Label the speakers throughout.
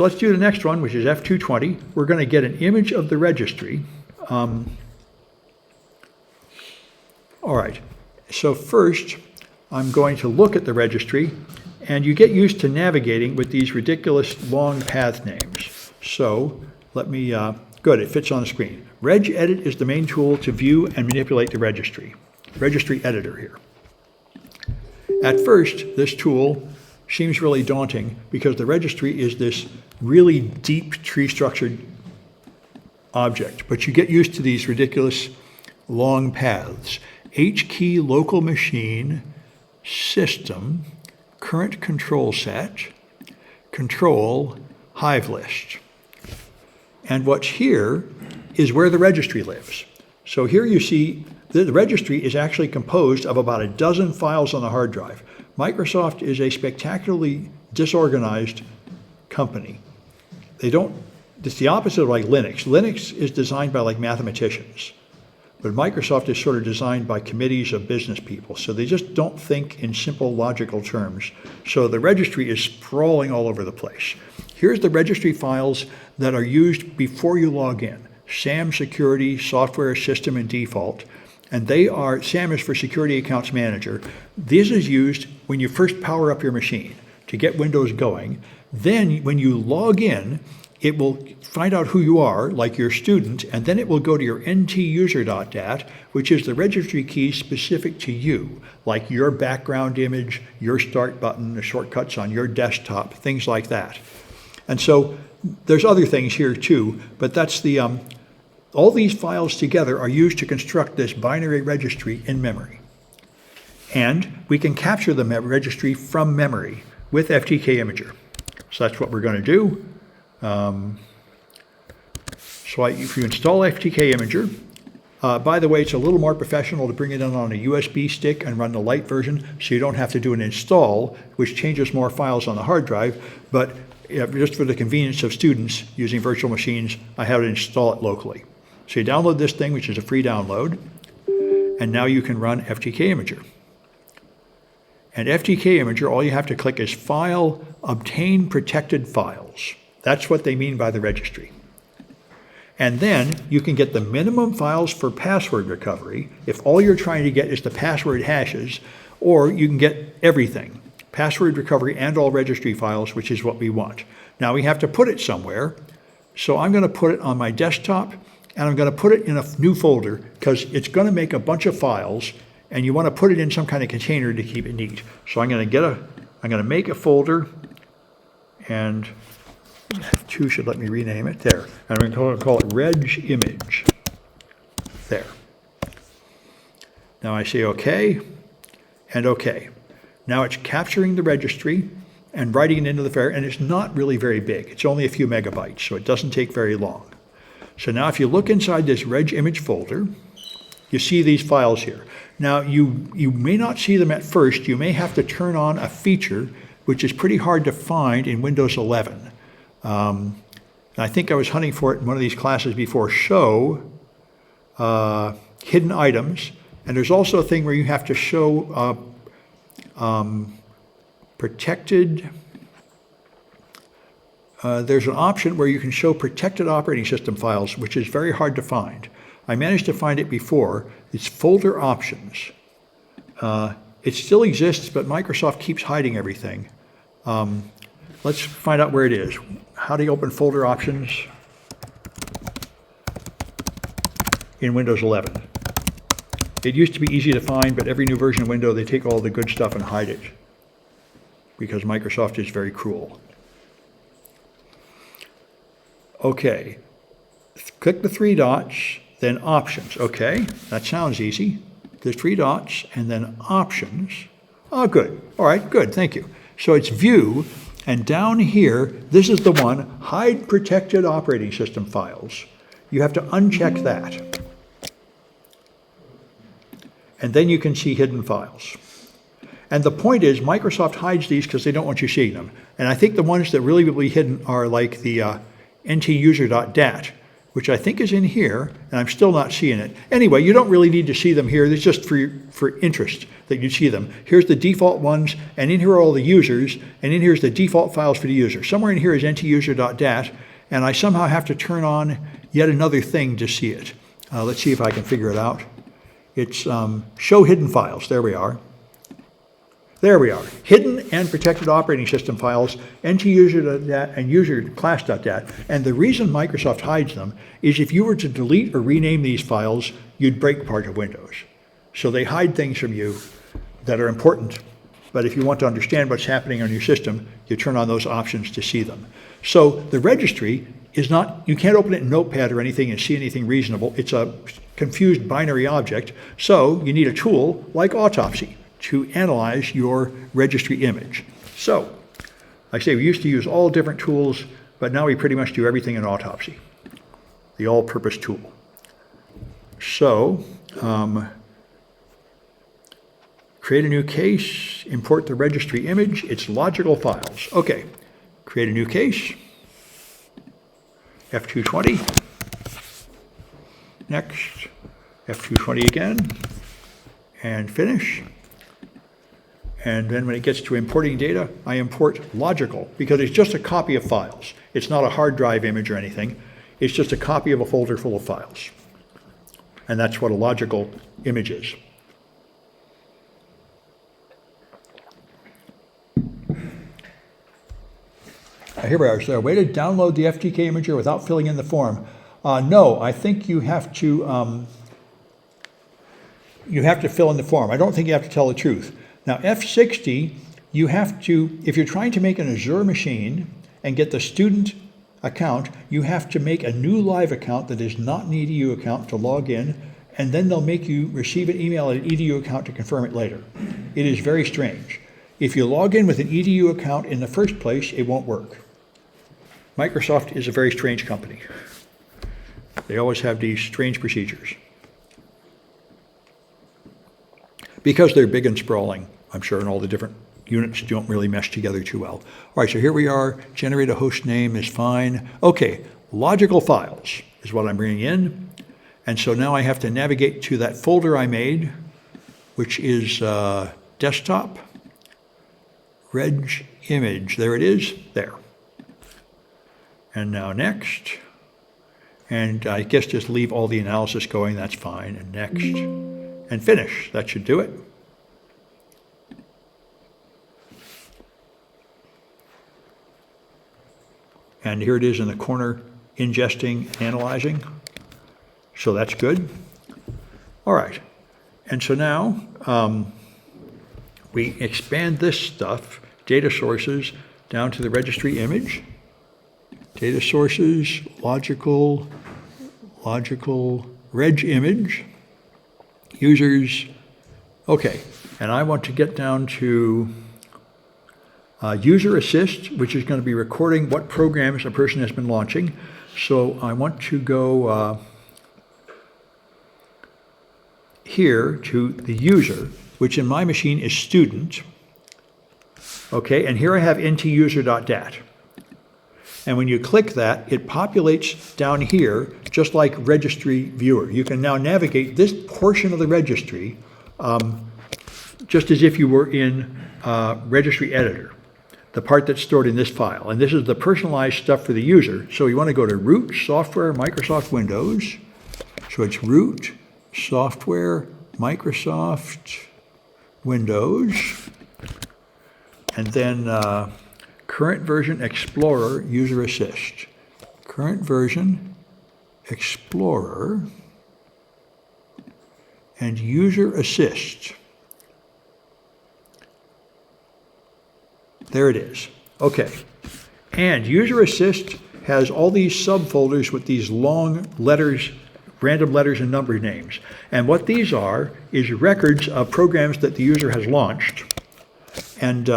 Speaker 1: Let's do the next one, which is F220. We're going to get an image of the registry. All right, so first I'm going to look at the registry, and you get used to navigating with these ridiculous long path names. So let me, good, it fits on the screen. Regedit is the main tool to view and manipulate the registry. Registry editor here. At first, this tool seems really daunting because the registry is this really deep tree-structured object, but you get used to these ridiculous long paths. H-key local machine, system, current control set, control, hive list. And what's here is where the registry lives. So here you see the registry is actually composed of about a dozen files on the hard drive. Microsoft is a spectacularly disorganized company. It's the opposite of like Linux. Linux is designed by like mathematicians, but Microsoft is sort of designed by committees of business people. So they just don't think in simple logical terms. So the registry is sprawling all over the place. Here's the registry files that are used before you log in. SAM security, software system and default. And SAM is for Security Accounts Manager. This is used when you first power up your machine to get Windows going. Then when you log in, it will find out who you are, like your student, and then it will go to your ntuser.dat, which is the registry key specific to you, like your background image, your start button, the shortcuts on your desktop, things like that. And so there's other things here too, but that's the, all these files together are used to construct this binary registry in memory. And we can capture the registry from memory with FTK Imager. So that's what we're going to do. If you install FTK Imager, by the way, it's a little more professional to bring it in on a USB stick and run the light version, so you don't have to do an install, which changes more files on the hard drive. But just for the convenience of students using virtual machines, I have to install it locally. So you download this thing, which is a free download, and now you can run FTK Imager. And FTK Imager, all you have to click is File, Obtain Protected Files. That's what they mean by the registry. And then you can get the minimum files for password recovery if all you're trying to get is the password hashes, or you can get everything, password recovery and all registry files, which is what we want. Now we have to put it somewhere. So I'm going to put it on my desktop, and I'm going to put it in a new folder because it's going to make a bunch of files, and you want to put it in some kind of container to keep it neat. So I'm going to make a folder, and F2 should let me rename it there. And I'm going to call it Reg Image. There. Now I say OK and OK. Now it's capturing the registry and writing it into the fair, and it's not really very big. It's only a few megabytes, so it doesn't take very long. So now if you look inside this Reg Image folder, you see these files here. Now you may not see them at first. You may have to turn on a feature which is pretty hard to find in Windows 11. I think I was hunting for it in one of these classes before. Show hidden items, and there's also a thing where you have to show protected. There's an option where you can show protected operating system files, which is very hard to find. I managed to find it before. It's folder options. It still exists, but Microsoft keeps hiding everything. Let's find out where it is. How do you open folder options in Windows 11? It used to be easy to find, but every new version of Windows, they take all the good stuff and hide it because Microsoft is very cruel. Okay, click the three dots, then options. Okay, that sounds easy. The three dots and then options. Oh, good. All right, good, thank you. So it's view, and down here, this is the one, hide protected operating system files. You have to uncheck that. And then you can see hidden files. And the point is, Microsoft hides these because they don't want you seeing them. And I think the ones that really will be hidden are like the ntuser.dat, which I think is in here, and I'm still not seeing it. Anyway, you don't really need to see them here. It's just for interest that you see them. Here's the default ones, and in here are all the users, and in here's the default files for the user. Somewhere in here is ntuser.dat, and I somehow have to turn on yet another thing to see it. Let's see if I can figure it out. It's show hidden files. There we are. There we are. Hidden and protected operating system files, ntuser.dat and user.class.dat. And the reason Microsoft hides them is if you were to delete or rename these files, you'd break part of Windows. So they hide things from you that are important. But if you want to understand what's happening on your system, you turn on those options to see them. So the registry is not, you can't open it in Notepad or anything and see anything reasonable. It's a confused binary object. So you need a tool like Autopsy to analyze your registry image. So, like I say, we used to use all different tools, but now we pretty much do everything in Autopsy, the all-purpose tool. So, create a new case, import the registry image, it's logical files. Okay, create a new case, F220, next, F220 again, and finish. And then when it gets to importing data, I import logical, because it's just a copy of files. It's not a hard drive image or anything. It's just a copy of a folder full of files. And that's what a logical image is. Here we are. Is there a way to download the FTK imager without filling in the form? No, I think you have to fill in the form. I don't think you have to tell the truth. Now, F60, you have to, if you're trying to make an Azure machine and get the student account, you have to make a new live account that is not an EDU account to log in, and then they'll make you receive an email at an EDU account to confirm it later. It is very strange. If you log in with an EDU account in the first place, it won't work. Microsoft is a very strange company. They always have these strange procedures. Because they're big and sprawling, I'm sure, and all the different units don't really mesh together too well. All right, so here we are. Generate a host name is fine. Okay, logical files is what I'm bringing in. And so now I have to navigate to that folder I made, which is desktop, reg image. There it is, there. And now next. And I guess just leave all the analysis going, that's fine. And next. And finish. That should do it. And here it is in the corner, ingesting, analyzing. So that's good. All right. And so now we expand this stuff, data sources, down to the registry image. Data sources, logical, reg image. Users, okay, and I want to get down to user assist, which is going to be recording what programs a person has been launching. So I want to go here to the user, which in my machine is student. Okay, and here I have ntuser.dat. And when you click that, it populates down here, just like registry viewer. You can now navigate this portion of the registry just as if you were in registry editor, the part that's stored in this file. And this is the personalized stuff for the user. So you want to go to root, software, Microsoft Windows. So it's root, software, Microsoft Windows. And then current version Explorer User Assist. Current version Explorer and User Assist. There it is. Okay. And User Assist has all these subfolders with these long letters, random letters and number names. And what these are is records of programs that the user has launched. And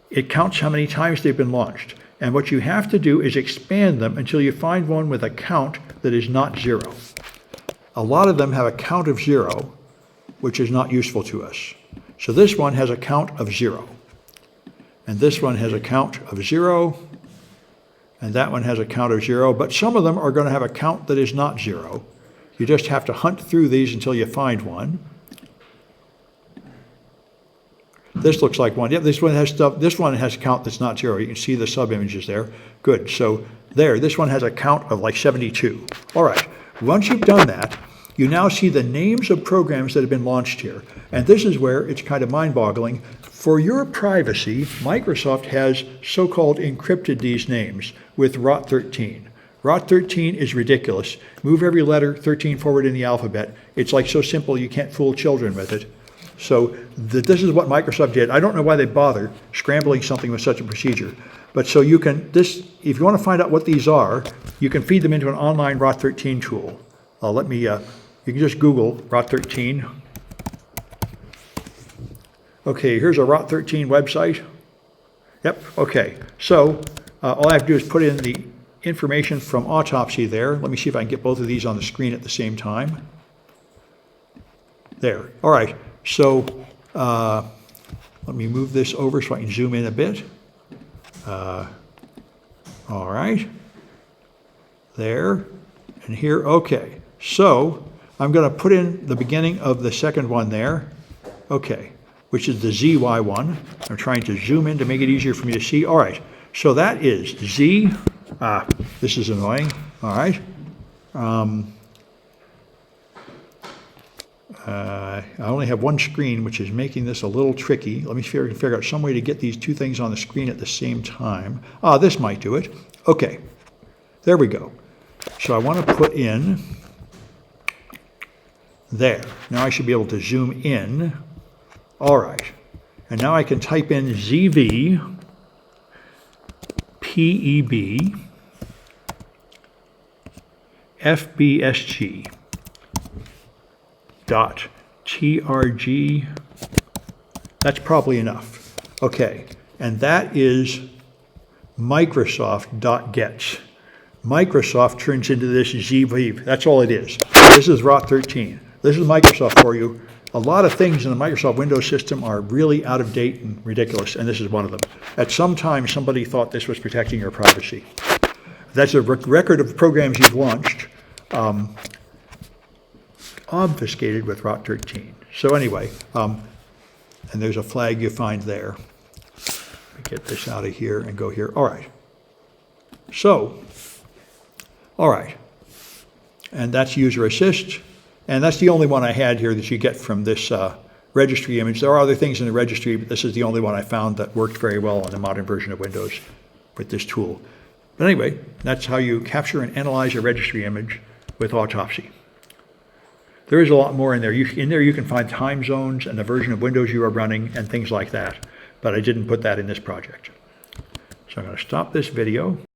Speaker 1: it counts how many times they've been launched. And what you have to do is expand them until you find one with a count that is not 0. A lot of them have a count of 0, which is not useful to us. So this one has a count of 0. And this one has a count of 0. and that one has a count of 0, but some of them are going to have a count that is not 0. You just have to hunt through these until you find one. This looks like one. Yep, this one has stuff. This one has a count that's not 0. You can see the sub-images there. Good. So there, this one has a count of like 72. All right. Once you've done that, you now see the names of programs that have been launched here. And this is where it's kind of mind-boggling. For your privacy, Microsoft has so-called encrypted these names with ROT13. ROT13 is ridiculous. Move every letter 13 forward in the alphabet. It's like so simple you can't fool children with it. So this is what Microsoft did. I don't know why they bother scrambling something with such a procedure. But so you can, if you want to find out what these are, you can feed them into an online ROT13 tool. You can just Google ROT13. Okay, here's a ROT13 website. Yep, okay. So all I have to do is put in the information from Autopsy there. Let me see if I can get both of these on the screen at the same time. There, all right. So let me move this over so I can zoom in a bit. All right, there and here, okay. So I'm going to put in the beginning of the second one there, okay, which is the ZY one. I'm trying to zoom in to make it easier for me to see. All right, so that is Z, this is annoying, all right. I only have one screen, which is making this a little tricky. Let me see if I can figure out some way to get these two things on the screen at the same time. This might do it. Okay, there we go. So I want to put in there. Now I should be able to zoom in. All right, and now I can type in ZV PEB FBSG .trg. That's probably enough. Okay, and that is Microsoft.get. Microsoft turns into this ZV. That's all it is. This is ROT13. This is Microsoft for you. A lot of things in the Microsoft Windows system are really out of date and ridiculous, and this is one of them. At some time, somebody thought this was protecting your privacy. That's a record of programs you've launched. Obfuscated with ROT13. So anyway, and there's a flag you find there. Let me get this out of here and go here. All right. So, all right. And that's user assist. And that's the only one I had here that you get from this registry image. There are other things in the registry, but this is the only one I found that worked very well on the modern version of Windows with this tool. But anyway, that's how you capture and analyze a registry image with Autopsy. There is a lot more in there. In there you can find time zones and the version of Windows you are running and things like that. But I didn't put that in this project. So I'm going to stop this video.